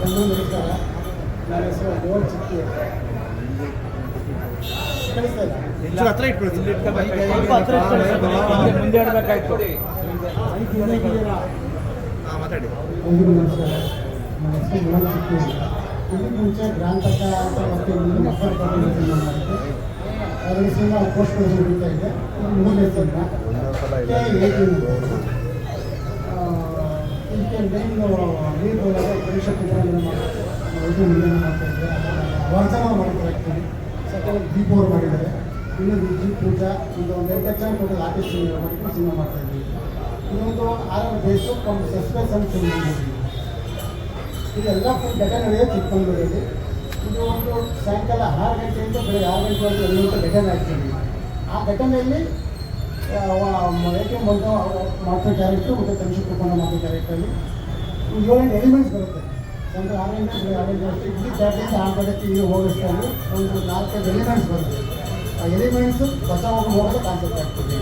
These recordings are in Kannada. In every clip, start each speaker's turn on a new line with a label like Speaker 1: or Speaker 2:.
Speaker 1: ನಮಸ್ಕಾರ. ನನ್ನ ಹೆಸರು ಗೋಲ್ ಚಿಕ್ಕಿ. ಕೇಳಿಸ್ತಾ ಇಲ್ಲ?
Speaker 2: ಹತ್ರ ಇಟ್ಕೊಳ್ತೀನಿ.
Speaker 3: ಮುಂದೆ ಇಡಬೇಕಾಯ್ತು.
Speaker 2: ಮಾತಾಡಿ.
Speaker 1: ಎಲ್ರಿಗೂ ನಮಸ್ಕಾರ. ನನ್ನ ಹೆಸರು ಗೋಲ್ ಚಿಕ್ಕಿ. ಇದಕ್ಕೆ ಮುಂಚೆ ಗ್ರಾಂತಕ ಅಂತ ಮತ್ತು ಇನ್ನೊಂದು ಸಿನಿಮಾ ಮಾಡಿದ್ದೆ. ಅದರ ಸಿನಿಮಾ ಪೋಸ್ಟ್ ಪ್ರೊಡಕ್ಷನ್ ನಡೀತಾ ಇದೆ. ಮೂರನೇ ಸಿನಿಮಾ ಇದಕ್ಕೆ ಲೀಡ್ ಹೋದಾಗ ಪರೀಕ್ಷೆ ಇದು ನಿರ್ಮಾಣ ಮಾಡ್ತಾಯಿದ್ದೆ. ವರ್ಧನ ಮಾಡಿದ್ದಾರೆ ಆ್ಯಕ್ಚುಲಿ. ಸೆಕೆಂಡ್ ದೀಪ್ ಅವ್ರು ಮಾಡಿದ್ದಾರೆ. ಇನ್ನೊಂದು ಜಿ ಪೂಜಾ ಇದು ಒಂದು 8 ಲಕ್ಷ ಟೋಟಲ್ ಆರ್ಟಿಸ್ಟ್ ಮಾಡಿಕೊಂಡು ಸಿನಿಮಾ ಮಾಡ್ತಾಯಿದ್ವಿ. ಇನ್ನೊಂದು ಆರಾಮ್ ಬೇಸು ಒಂದು ಸಸ್ಪೆನ್ಸ್ ಅಂತ ಸಿನಿಮಾ ಮಾಡಿದ್ವಿ. ಇದೆಲ್ಲ ಫುಲ್ ಘಟನೆ ನಡೆಯೋದು ಚಿಕ್ಕಮಗಳೂರಲ್ಲಿ. ಇದು ಒಂದು ಸಾಯಂಕಾಲ 6 ಗಂಟೆಯಿಂದ ಬೆಳಗ್ಗೆ 6 ಗಂಟೆವರೆಗೂ ಎಲ್ಲೆಂಥ ಘಟನೆ ಆಗ್ತಿದ್ವಿ. ಆ ಘಟನೆಯಲ್ಲಿ ಏಕೆ ಬಂದು ಮಾತ್ರ ಕ್ಯಾರೆಕ್ಟ್ರು ಮತ್ತು ತನಿಷು ಕುಪ್ಪಣ್ಣ ಮಾತ್ರ ಕ್ಯಾರೆಕ್ಟರಲ್ಲಿ ಒಂದು 7-8 ಎಲಿಮೆಂಟ್ಸ್ ಬರುತ್ತೆ. ಒಂದು 6 ಗಂಟೆ 6 ಗಂಟೆ ಇಲ್ಲಿ ಜಾತಿಯಿಂದ 6 ಗಂಟೆಗೆ ಇಲ್ಲಿ ಹೋಗಿಸ್ಕೊಂಡು ಒಂದು 4-5 ಎಲಿಮೆಂಟ್ಸ್ ಬರುತ್ತೆ. ಆ ಎಲಿಮೆಂಟ್ಸು ಬಚಾವಾಗಿ ಹೋಗೋದು ಕಾನ್ಸೆಪ್ಟ್ ಆಗ್ತದೆ.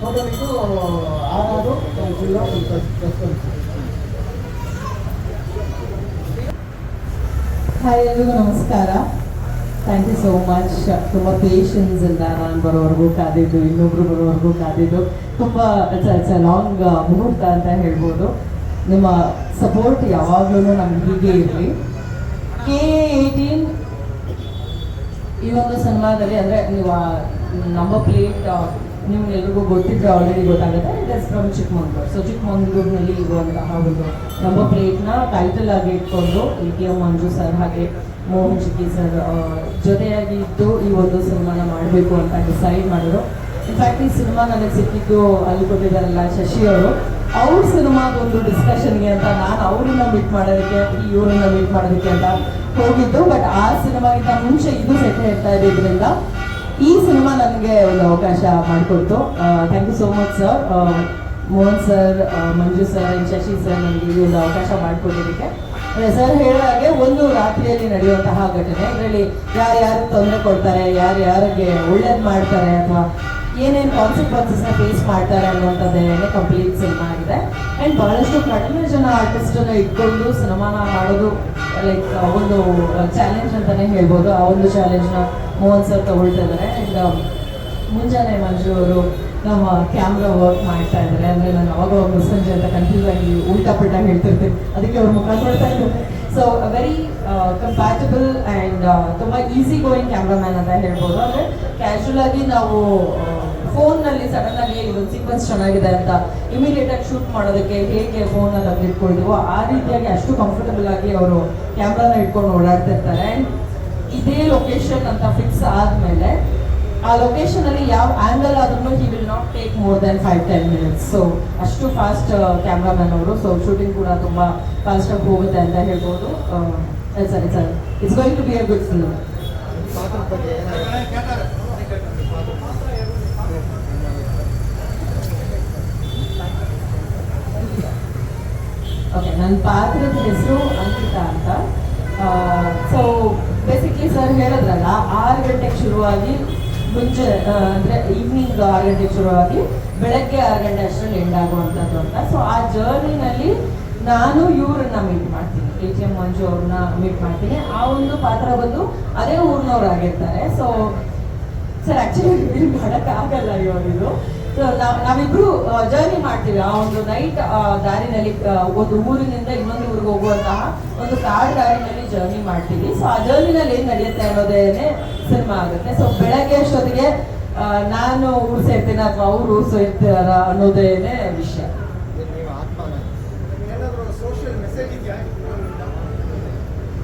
Speaker 1: ಟೋಟಲ್ ಇದು 6 ಜಿಲ್ಲಾ ಸಸ್ಪೆನ್ಸ್.
Speaker 4: ಹಾಯ್, ಎಲ್ರಿಗೂ ನಮಸ್ಕಾರ. Thank you so much. ತುಂಬ ಪೇಷನ್ಸಿಂದ ನಾನು ಬರೋವರೆಗೂ ಕಾದಿದ್ದು, ಇನ್ನೊಬ್ರು ಬರೋವರೆಗೂ ಕಾದಿದ್ದು, ತುಂಬ ಇಟ್ಸ್ ಅ ಲಾಂಗ್ ಮುಹೂರ್ತ ಅಂತ ಹೇಳ್ಬೋದು. ನಿಮ್ಮ ಸಪೋರ್ಟ್ ಯಾವಾಗಲೂ ನಮ್ಗೆ ಹೀಗೆ ಇರಲಿ. K18 ಈ ಒಂದು ಸಿನಿಮಾದಲ್ಲಿ ಅಂದರೆ ನೀವು ನಂಬರ್ ಪ್ಲೇಟ್ ನಿಮ್ಗೆಲ್ರಿಗೂ ಗೊತ್ತಿದ್ರೆ ಆಲ್ರೆಡಿ ಗೊತ್ತಾಗುತ್ತೆ. It is from Chikmagalur. So ಚಿಕ್ಕಮಂಗ್ಳೂರಿನಲ್ಲಿ ಇರುವಂತಹ ಒಂದು ನಂಬರ್ ಪ್ಲೇಟ್ನ ಟೈಟಲ್ ಆಗಿ ಇಟ್ಕೊಂಡು ATM ಮಂಜು ಸರ್ ಹಾಗೆ ಮೋಹನ್ ಚಿಕ್ಕಿ ಸರ್ ಜೊತೆಯಾಗಿ ಇದ್ದು ಈ ಒಂದು ಸಿನಿಮಾನ ಮಾಡಬೇಕು ಅಂತ ಡಿಸೈಡ್ ಮಾಡಿದ್ರು. ಇನ್ಫ್ಯಾಕ್ಟ್ ಈ ಸಿನಿಮಾ ನನಗೆ ಸಿಕ್ಕಿದ್ದು ಅಲ್ಲಿ ಕೊಟ್ಟಿದ್ದಾರಲ್ಲ ಶಶಿ ಅವರು, ಅವ್ರ ಸಿನಿಮಾದೊಂದು ಡಿಸ್ಕಷನ್ಗೆ ಅಂತ ನಾನು ಅವ್ರನ್ನ ಮೀಟ್ ಮಾಡೋದಕ್ಕೆ ಇವ್ರನ್ನ ಮೀಟ್ ಮಾಡೋದಕ್ಕೆ ಅಂತ ಹೋಗಿದ್ದು. ಬಟ್ ಆ ಸಿನಿಮಾಗಿಂತ ಮುಂಚೆ ಇದು ಸೆಟ್ ಹೇಳ್ತಾ ಇದ್ದಿದ್ದರಿಂದ ಈ ಸಿನಿಮಾ ನನಗೆ ಒಂದು ಅವಕಾಶ ಮಾಡಿಕೊಡ್ತು. Thank you so much sir, Mohan sir, Manju sir, Shashi sir ನನಗೆ ಈ ಒಂದು ಅವಕಾಶ ಮಾಡಿಕೊಡೋದಕ್ಕೆ. ಸರ್ ಹೇಳೋ ಹಾಗೆ ಒಂದು ರಾತ್ರಿಯಲ್ಲಿ ನಡೆಯುವಂತಹ ಘಟನೆ, ಇದರಲ್ಲಿ ಯಾರ್ಯಾರು ತೊಂದರೆ ಕೊಡ್ತಾರೆ, ಯಾರ್ಯಾರಿಗೆ ಒಳ್ಳೇದು ಮಾಡ್ತಾರೆ ಅಥವಾ ಏನೇನು ಕಾನ್ಸಿಕ್ವೆನ್ಸಸ್ನ ಫೇಸ್ ಮಾಡ್ತಾರೆ ಅನ್ನುವಂಥದ್ದೇ ಕಂಪ್ಲೀಟ್ ಸಿನಿಮಾ ಆಗಿದೆ. ಆ್ಯಂಡ್ ಭಾಳಷ್ಟು ಕಡಿಮೆ ಜನ ಆರ್ಟಿಸ್ಟನ್ನು ಇಟ್ಕೊಂಡು ಸಿನಿಮಾನ ಮಾಡೋದು ಲೈಕ್ ಒಂದು ಚಾಲೆಂಜ್ ಅಂತಲೇ ಹೇಳ್ಬೋದು. ಆ ಒಂದು ಚಾಲೆಂಜ್ನ ಮೋಹನ್ ಸರ್ ತಗೊಳ್ತಾ ಇದ್ದಾರೆ. ಆ್ಯಂಡ್ ಮುಂಜಾನೆ ಮಂಜು ಅವರು ನಮ್ಮ ಕ್ಯಾಮ್ರಾ ವರ್ಕ್ ಮಾಡ್ತಾ ಇದ್ದಾರೆ. ಅಂದರೆ ನಾನು ಅವಾಗ ಮುಸ್ಸಂಜೆ ಅಂತ ಕನ್ಫ್ಯೂಸ್ ಆಗಿ ಉಲ್ಟಾ ಪಲ್ಟಾ ಹೇಳ್ತಿರ್ತೀನಿ, ಅದಕ್ಕೆ ಅವ್ರ ಮುಖ ನೋಡ್ತಾ ಇದ್ದಾರೆ. ಸೊ ವೆರಿ ಕಂಪ್ಯಾಟಬಲ್ ಆ್ಯಂಡ್ ತುಂಬ ಈಸಿ ಗೋಯಿಂಗ್ ಕ್ಯಾಮ್ರಾಮ್ಯಾನ್ ಅಂತ ಹೇಳ್ಬೋದು. ಅಂದರೆ ಕ್ಯಾಶುವಲ್ ಆಗಿ ನಾವು ಫೋನ್ನಲ್ಲಿ ಸಡನ್ನಾಗಿ ಒಂದು ಸೀಕ್ವೆನ್ಸ್ ಚೆನ್ನಾಗಿದೆ ಅಂತ ಇಮಿಡಿಯೇಟಾಗಿ ಶೂಟ್ ಮಾಡೋದಕ್ಕೆ ಹೇಗೆ ಫೋನಲ್ಲಿ ಇಟ್ಕೊಳ್ತೀವೋ ಆ ರೀತಿಯಾಗಿ ಅಷ್ಟು ಕಂಫರ್ಟಬಲ್ ಆಗಿ ಅವರು ಕ್ಯಾಮ್ರಾನ ಇಟ್ಕೊಂಡು ಓಡಾಡ್ತಿರ್ತಾರೆ. ಆ್ಯಂಡ್ ಇದೇ ಲೊಕೇಶನ್ ಅಂತ ಫಿಕ್ಸ್ ಆದಮೇಲೆ ಆ ಲೊಕೇಶನಲ್ಲಿ ಯಾವ ಆ್ಯಂಗಲ್ ಆದ್ರೂ he will not take more than 5-10 minutes. So ಅಷ್ಟು ಫಾಸ್ಟ್ ಕ್ಯಾಮ್ರಾಮನ್ ಅವರು. ಸೊ ಶೂಟಿಂಗ್ ಕೂಡ ತುಂಬ ಫಾಸ್ಟಾಗಿ ಹೋಗುತ್ತೆ ಅಂತ ಹೇಳ್ಬೋದು. It's going to be a good film. Okay, ನನ್ನ ಪಾತ್ರದ ಹೆಸರು ಅಂಕಿತಾ ಅಂತ. ಸೊ ಬೇಸಿಕ್ಲಿ ಸರ್ ಹೇಳಿದ್ರಲ್ಲ 6 ಗಂಟೆಗೆ ಶುರುವಾಗಿ ಮುಂಚೆ ಅಂದರೆ ಈವ್ನಿಂಗ್ 6 ಗಂಟೆಗೆ ಶುರುವಾಗಿ ಬೆಳಗ್ಗೆ 6 ಗಂಟೆ ಅಷ್ಟರಲ್ಲಿ ಎಂಡ್ ಆಗುವಂಥದ್ದು ಅಂತ. ಸೊ ಆ ಜರ್ನಿನಲ್ಲಿ ನಾನು ಇವ್ರನ್ನ ಮೀಟ್ ಮಾಡ್ತೀನಿ, ATM ಮಂಜು ಅವ್ರನ್ನ ಮೀಟ್ ಮಾಡ್ತೀನಿ. ಆ ಒಂದು ಪಾತ್ರ ಬಂದು ಅದೇ ಊರಿನವ್ರಾಗಿರ್ತಾರೆ. ಸೊ ಸರ್ ಆ್ಯಕ್ಚುಲಿ ಮಾಡೋಕ್ಕಾಗಲ್ಲ ಇವಾಗ ಇದು. ಸೊ ನಾವಿಬ್ರು ಜರ್ನಿ ಮಾಡ್ತೀವಿ. ಆ ಒಂದು ನೈಟ್ ದಾರಿನಲ್ಲಿ ಒಂದು ಊರಿನಿಂದ ಇನ್ನೊಂದು ಊರಿಗೆ ಹೋಗುವಂತಹ ಒಂದು ಕಾಡು ದಾರಿನಲ್ಲಿ ಜರ್ನಿ ಮಾಡ್ತೀವಿ. ಸೊ ಆ ಜರ್ನಿನಲ್ಲಿ ಏನು ನಡೆಯುತ್ತೆ ಅನ್ನೋದೇನೆ ಸಿನಿಮಾ ಆಗುತ್ತೆ. ಸೊ ಬೆಳಗ್ಗೆ ಅಷ್ಟೊತ್ತಿಗೆ ನಾನು ಊರು ಸೇರ್ತೀನಿ ಅಥವಾ ಅವ್ರು ಊರು ಸೇರ್ತಾರ ಅನ್ನೋದೇನೆ ವಿಷಯ.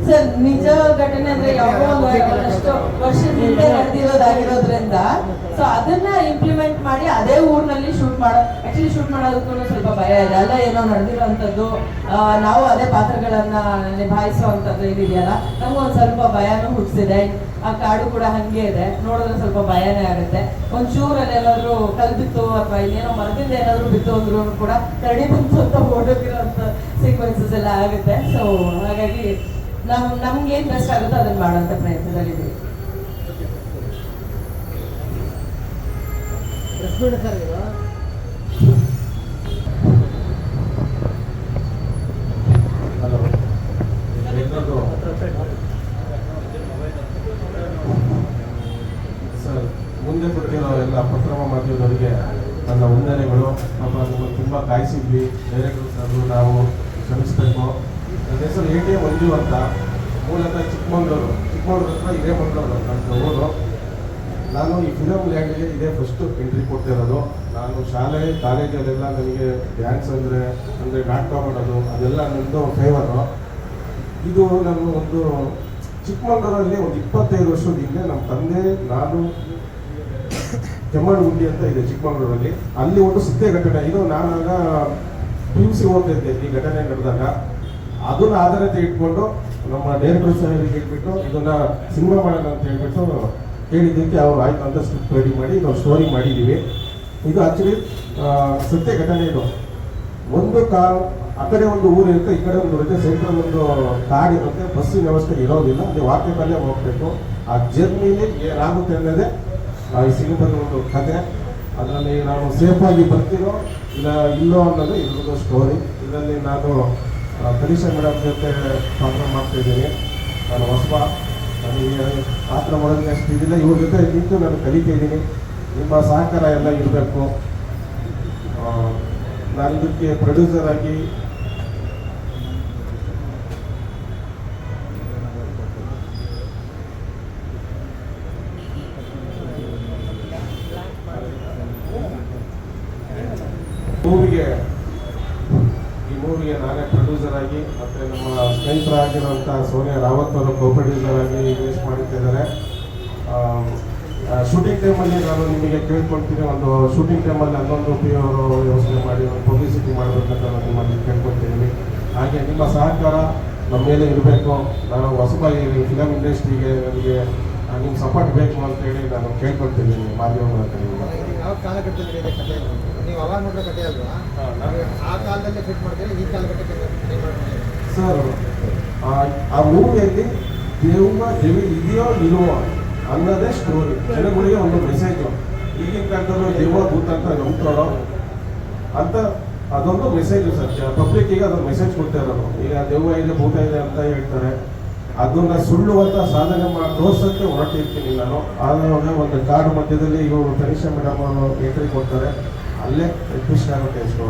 Speaker 4: ಸರ್ ನಿಜ ಘಟನೆ ಅಂದ್ರೆ ಯಾವಾಗ ಒಂದಷ್ಟು ವರ್ಷದಿಂದ ನಡೆದಿರೋದಾಗಿರೋದ್ರಿಂದ ಸೊ ಅದನ್ನ ಇಂಪ್ಲಿಮೆಂಟ್ ಮಾಡಿ ಅದೇ ಊರಿನಲ್ಲಿ ಶೂಟ್ ಮಾಡೋದಕ್ಕೂ ಸ್ವಲ್ಪ ಭಯ ಇದೆ. ಅಲ್ಲ ಏನೋ ನಡೆದಿರೋಂಥದ್ದು, ನಾವು ಅದೇ ಪಾತ್ರಗಳನ್ನ ನಿಭಾಯಿಸುವಂಥದ್ದು ಏನಿದೆಯಲ್ಲ, ನಮ್ಗೊಂದು ಸ್ವಲ್ಪ ಭಯನೂ ಹುಟ್ಟಿಸಿದೆ. ಆ ಕಾಡು ಕೂಡ ಹಂಗೆ ಇದೆ, ನೋಡಿದ್ರೆ ಸ್ವಲ್ಪ ಭಯನೇ ಆಗುತ್ತೆ. ಒಂಚೂರಲ್ಲಿ ಏನಾದ್ರು ಕಲ್ಬಿತ್ತು ಅಥವಾ ಇನ್ನೇನೋ ಮರದಿಂದ ಏನಾದ್ರು ಬಿತ್ತು ಅಂದ್ರೂ ಕೂಡ ಕರಡಿ ಬಂತು ಅಂತ ಓಡೋಗಿರೋಂಥ ಸೀಕ್ವೆನ್ಸಸ್ ಎಲ್ಲ ಆಗುತ್ತೆ. ಸೊ ಹಾಗಾಗಿ ನಮ್ಗೆ ಏನ್ ಬೆಸ್ಟ್ ಆಗುತ್ತೋ ಅದನ್ನ ಮಾಡುವಂತ ಪ್ರಯತ್ನದಲ್ಲಿದ್ದೀವಿ.
Speaker 2: ಹಲೋ.
Speaker 3: ಕ್ಷಮಿಸಬೇಕು. ನನ್ನ ಹೆಸರು ATM ಮಂಜು ಅಂತ, ಮೂಲತಃ ಚಿಕ್ಕಮಗಳೂರು ಹತ್ರ ಹಿರೇಮಗಳೂರು ನನ್ನ ಊರು. ನಾನು ಈ ಫಿಲಮ್ ಲ್ಯಾಂಡ್ಗೆ ಇದೇ ಫಸ್ಟ್ ಎಂಟ್ರಿ ಕೊಡ್ತಿರೋದು. ನಾನು ಶಾಲೆ ಕಾಲೇಜಲ್ಲೆಲ್ಲ ನನಗೆ ಡ್ಯಾನ್ಸ್ ಅಂದರೆ ನಾಟಕ ಮಾಡೋದು ಅದೆಲ್ಲ ನನ್ನದು ಫೇವರು. ಇದು ನಾನು ಒಂದು ಚಿಕ್ಕಮಗಳೂರಲ್ಲಿ ಒಂದು 25 ವರ್ಷದ ಹಿಂದೆ ನಮ್ಮ ತಂದೆ ನಾನು ಕೆಮ್ಮಣ್ಣಗುಂಡಿ ಅಂತ ಇದೆ ಚಿಕ್ಕಮಗಳೂರಲ್ಲಿ, ಅಲ್ಲಿ ಒಂದು ಸತ್ಯ ಘಟನೆ. ಇದು ನಾನಾಗ PUC ಓದ್ತಿದ್ದೆ ಈ ಘಟನೆ ನಡೆದಾಗ. ಅದನ್ನ ಆಧಾರತೆ ಇಟ್ಕೊಂಡು ನಮ್ಮ ಡೈರೆಕ್ಟರ್ ಸಾಹೇಬರಿಗೆ ಇಟ್ಬಿಟ್ಟು ಇದನ್ನ ಸಿನಿಮಾ ಮಾಡೋಣ ಅಂತ ಹೇಳ್ಬಿಟ್ಟು ಹೇಳಿದ್ದಕ್ಕೆ ಅವ್ರು ಆಯ್ತು ಅಂತ ಸ್ಕ್ರಿಪ್ಟ್ ರೆಡಿ ಮಾಡಿ ನಾವು ಸ್ಟೋರಿ ಮಾಡಿದ್ದೀವಿ. ಇದು ಆ್ಯಕ್ಚುಲಿ ಸತ್ಯ ಘಟನೆ. ಇದು ಒಂದು ಕಾರ್ ಆ ಕಡೆ ಒಂದು ಊರು ಇರುತ್ತೆ, ಈ ಕಡೆ ಒಂದು ಇರುತ್ತೆ, ಸೆಂಟ್ರಲ್ ಒಂದು ಕಾರ್ ಇರುತ್ತೆ, ಬಸ್ಸಿನ ವ್ಯವಸ್ಥೆ ಇರೋದಿಲ್ಲ, ಅದು ವಾಕ್ಯದಲ್ಲೇ ಹೋಗ್ಬೇಕು. ಆ ಜರ್ನಿಲಿ ಏನಾಗುತ್ತೆ ಅನ್ನೋದೇ ಈ ಸಿನಿಮಾದ ಒಂದು ಕಥೆ. ಅದರಲ್ಲಿ ನಾವು ಸೇಫಾಗಿ ಬರ್ತೀರೋ ಇಲ್ಲ ಇಲ್ಲೋ ಅನ್ನೋದು ಇದ್ರದ್ದು ಸ್ಟೋರಿ. ಇದರಲ್ಲಿ ನಾನು ಕನಿಷಾ ಮೇಡಮ್ ಜೊತೆ ಪಾತ್ರ ಮಾಡ್ತಾಯಿದ್ದೀನಿ. ನಾನು ಹೊಸಬ, ನನಗೆ ಪಾತ್ರ ಮಾಡೋದಕ್ಕೆ ಅಷ್ಟು ಇದಿಲ್ಲ. ಇವ್ರ ಜೊತೆ ನಿಂತು ನಾನು ಕಲಿತಾ ಇದ್ದೀನಿ. ನಿಮ್ಮ ಸಹಕಾರ ಎಲ್ಲ ಇರಬೇಕು. ನಾನು ಇದಕ್ಕೆ ಪ್ರೊಡ್ಯೂಸರ್ ಆಗಿ ಈ ಮೂವಿಗೆ ನಾನೇ ಪ್ರೊಡ್ಯೂಸರ್ ಆಗಿ ಮತ್ತು ನಮ್ಮ ಸ್ನೇಹಿತರಾಗಿರುವಂಥ ಸೋನಿಯಾ ರಾವತ್ ಅವರು ಕೋ ಪ್ರೊಡ್ಯೂಸರ್ ಆಗಿ ಇನ್ವೆಸ್ಟ್ ಮಾಡುತ್ತಿದ್ದಾರೆ. ಶೂಟಿಂಗ್ ಟೈಮಲ್ಲಿ ನಾನು ನಿಮಗೆ ಕೇಳ್ಕೊಳ್ತೀನಿ, ಒಂದು ಶೂಟಿಂಗ್ ಟೈಮಲ್ಲಿ 11 ರೂಪಾಯಿ ಅವರು ವ್ಯವಸ್ಥೆ ಮಾಡಿ ಒಂದು ಪಬ್ಲಿಸಿಟಿ ಮಾಡಬೇಕಂತ ನಾನು ನಿಮ್ಮಲ್ಲಿ ಕೇಳ್ಕೊಳ್ತಿದ್ದೀನಿ. ಹಾಗೆ ನಿಮ್ಮ ಸಹಕಾರ ನಮ್ಮ ಮೇಲೆ ಇರಬೇಕು. ನಾನು ಹೊಸಬ ಈ ಫಿಲಮ್ ಇಂಡಸ್ಟ್ರಿಗೆ ನನಗೆ ನಿಮ್ಮ ಸಪೋರ್ಟ್ ಬೇಕು ಅಂತೇಳಿ ನಾನು ಕೇಳ್ಕೊಳ್ತಿದ್ದೀನಿ ಮಾಧ್ಯಮಗಳ ಕಡೆಯಿಂದ.
Speaker 2: ಯಾವ ಕಾಲಘಟ್ಟದಲ್ಲಿ ಇದೆ ಕಥೆ? ನೀವು ಅವಾಗ ನೋಡಿರೋ ಕಥೆ ಅಲ್ವಾ? ಆ ಕಾಲದಲ್ಲೇ ಫಿಟ್ ಮಾಡ್ತೀರಾ, ಈ ಕಾಲಘಟ್ಟಕ್ಕೆ
Speaker 3: ಸರ್ ಆ ಮೂವಿಯಲ್ಲಿ ದೇವಿ ಇದೆಯೋ ಇಲ್ವೋ ಅನ್ನೋದೇ ಸ್ಟೋರಿ. ಜನಗಳಿಗೆ ಒಂದು ಮೆಸೇಜು. ಈಗಿನ ಕಾಲದಲ್ಲೂ ದೆವ್ವ ಭೂತ ಅಂತ ನಂಬ್ತಾರೋ ಅಂತ ಅದೊಂದು ಮೆಸೇಜು ಸರ್. ಪಬ್ಲಿಕ್ಕಿಗೆ ಅದೊಂದು ಮೆಸೇಜ್ ಕೊಡ್ತಾ ಇರೋದು. ಈಗ ದೆವ್ವ ಇದೆ ಭೂತ ಇದೆ ಅಂತ ಹೇಳ್ತಾರೆ, ಅದನ್ನ ಸುಳ್ಳು ಅಂತ ಸಾಧನೆ ತೋರ್ಸೋಕ್ಕೆ ಹೊರಟಿರ್ತೀನಿ ನಾನು. ಆವಾಗ ಒಂದು ಕಾಡು ಮಧ್ಯದಲ್ಲಿ ಇವರು ಕನಿಷಾ ಮೇಡಮ್ ಅವರು ಎಂಟ್ರಿ ಕೊಡ್ತಾರೆ, ಅಲ್ಲೇ ಟ್ವಿಸ್ಟ್ ಆಗುತ್ತೆ ಎಷ್ಟೋ.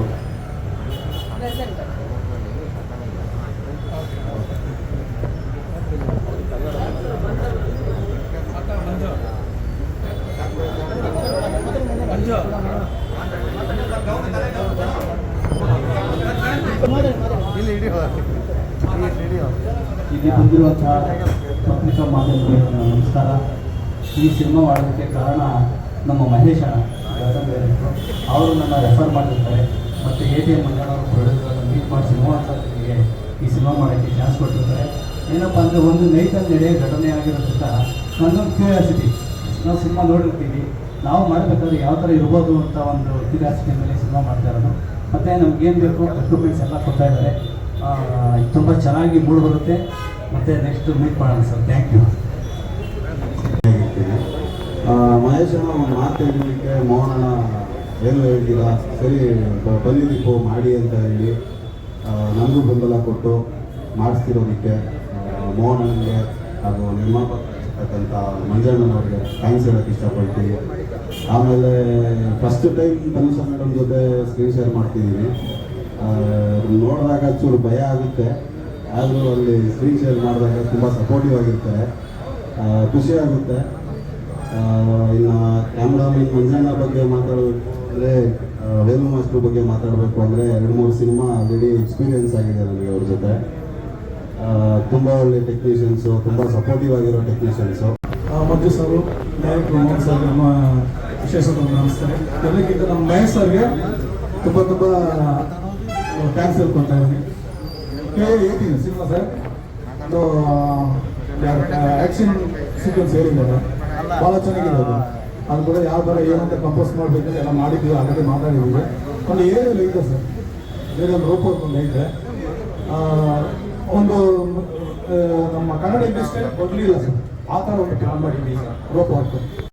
Speaker 5: ಇಲ್ಲಿ ಬಂದಿರುವಂತಹ ಪತ್ರಿಕಾ ಮಾಧ್ಯಮಗಳಿಗೆ ನಮಸ್ಕಾರ. ಈ ಸಿನಿಮಾ ಮಾಡೋದಕ್ಕೆ ಕಾರಣ ನಮ್ಮ ಮಹೇಶ್ ಅವರು ನನ್ನ ರೆಫರ್ ಮಾಡಿರ್ತಾರೆ. ಮತ್ತು ATM ಮಂಜಣ್ಣವರು ಪ್ರೊಡ್ಯೂಸರ್ ಮೀಟ್ ಮಾಡಿ ಸಿನಿಮಾಗೆ ಈ ಸಿನಿಮಾ ಮಾಡೋಕ್ಕೆ ಚಾನ್ಸ್ ಕೊಟ್ಟಿರ್ತಾರೆ. ಏನಪ್ಪ ಅಂದರೆ ಒಂದು ನೈಟಲ್ಲಿ ನಡೆಯೋ ಘಟನೆ ಆಗಿರೋದ್ರಿಂದ ನನ್ನೊಂದು ಕ್ಯೂರಿಯಾಸಿಟಿ. ನಾವು ಸಿನಿಮಾ ನೋಡಿರ್ತೀವಿ, ನಾವು ಮಾಡಬೇಕಾದ್ರೆ ಯಾವ ಥರ ಇರ್ಬೋದು ಅಂತ ಒಂದು ಕ್ಯೂರಿಯಾಸಿಟಿ ಮೇಲೆ ಸಿನಿಮಾ ಮಾಡ್ತಾ ಇರೋದು. ಮತ್ತು ನಮ್ಗೇನು ಬೇಕು ಎಕ್ವಿಪ್ಮೆಂಟ್ಸ್ ಎಲ್ಲ ಕೊಡ್ತಾ ಇದ್ದಾರೆ. ತುಂಬ ಚೆನ್ನಾಗಿ ಮೂಡ್ ಬರುತ್ತೆ. ಮತ್ತು ನೆಕ್ಸ್ಟ್ ಮೀಟ್ ಮಾಡೋಣ ಸರ್. Thank you.
Speaker 6: ಮಹೇಶ್ ಅಣ್ಣ ಒಂದು ಮಾತು ಹೇಳಲಿಕ್ಕೆ ಮೋಹನಣ್ಣ ಏನು ಹೇಳ್ತೀರಾ, ಸರಿ ಬಂದಿದ್ದೀಪು ಮಾಡಿ ಅಂತ ಹೇಳಿ ನನಗೂ ಬೆಂಬಲ ಕೊಟ್ಟು ಮಾಡಿಸ್ತಿರೋದಕ್ಕೆ ಮೋಹನಣ್ಣನಿಗೆ ಹಾಗೂ ನಿರ್ಮಾಪಕರ್ತಕ್ಕಂಥ ಮಂಜಣ್ಣನವ್ರಿಗೆ ಥ್ಯಾಂಕ್ಸ್ ಹೇಳೋಕ್ಕೆ ಇಷ್ಟಪಡ್ತೀನಿ. ಆಮೇಲೆ ಫಸ್ಟ್ ಟೈಮ್ ಕನಿಷಾ ಮೇಡಮ್ ಜೊತೆ ಸ್ಕ್ರೀನ್ ಶೇರ್ ಮಾಡ್ತಿದ್ದೀನಿ. ನೋಡಿದಾಗ ಚೂರು ಭಯ ಆಗುತ್ತೆ, ಆದರೂ ಅಲ್ಲಿ ಸ್ಕ್ರೀನ್ ಶೇರ್ ಮಾಡಿದಾಗ ತುಂಬ ಸಪೋರ್ಟಿವ್ ಆಗಿರ್ತಾರೆ, ಖುಷಿ ಆಗುತ್ತೆ. ಇನ್ನು ಕ್ಯಾಮ್ರಾಮನ್ ಮಂಜಣ್ಣ ಬಗ್ಗೆ ಮಾತಾಡಬೇಕಂದ್ರೆ, ವೇಲು ಮಾಸ್ಟರ್ ಬಗ್ಗೆ ಮಾತಾಡಬೇಕು ಅಂದರೆ 2-3 ಸಿನಿಮಾ ಆಲ್ರೆಡಿ ಎಕ್ಸ್ಪೀರಿಯೆನ್ಸ್ ಆಗಿದೆ ನನಗೆ ಅವ್ರ ಜೊತೆ. ತುಂಬ ಒಳ್ಳೆ ಟೆಕ್ನಿಷಿಯನ್ಸು, ತುಂಬ ಸಪೋರ್ಟಿವ್ ಆಗಿರೋ ಟೆಕ್ನಿಷಿಯನ್ಸು.
Speaker 5: ಮಂಜು ಸರ್, ಡೈರೆಕ್ಟರ್ ಮೋಹನ್ ಸರ್, ನಮ್ಮ ವಿಶೇಷ ನಮಸ್ಕಾರ. ಎಲ್ಲಕ್ಕಿಂತ ನಮ್ಮ ಮಹೇಶ್ ಸರ್ಗೆ ತುಂಬ ಥ್ಯಾಂಕ್ಸ್ ಹೇಳ್ಕೊಳ್ತಾ ಇದ್ದೀನಿ. ಹೇಳ್ತೀನಿ ಸಿನಿಮಾ ಸರ್, ಒಂದು ಆ್ಯಕ್ಷನ್ ಸೀಕ್ವೆನ್ಸ್ ಹೇಳಿದ್ದಾರೆ, ಭಾಳ ಚೆನ್ನಾಗಿದೆ ಅದು. ಅದು ಕೂಡ ಯಾವ ಥರ ಏನಂತ ಕಂಪೋಸ್ ಮಾಡಬೇಕು ಎಲ್ಲ ಮಾಡಿದ್ದೀವಿ, ಆಲ್ರೆಡಿ ಮಾತಾಡಿದ್ದೀವಿ. ಒಂದು ಏರಿಯಲ್ಲಿ ಇದೆ ಸರ್, ಏರಿಯಲ್ಲಿ ರೋಪ್ ಒಂದು ಐತೆ. ಒಂದು ನಮ್ಮ ಕನ್ನಡ ಇಂಡಸ್ಟ್ರಿ ಕೊಡಲಿಲ್ಲ ಸರ್, ಆ ಥರ ಒಂದು ಪ್ಲಾನ್ ಮಾಡಿದ್ದೀವಿ ಸರ್ ರೋಪ್ ವರ್ಕ್.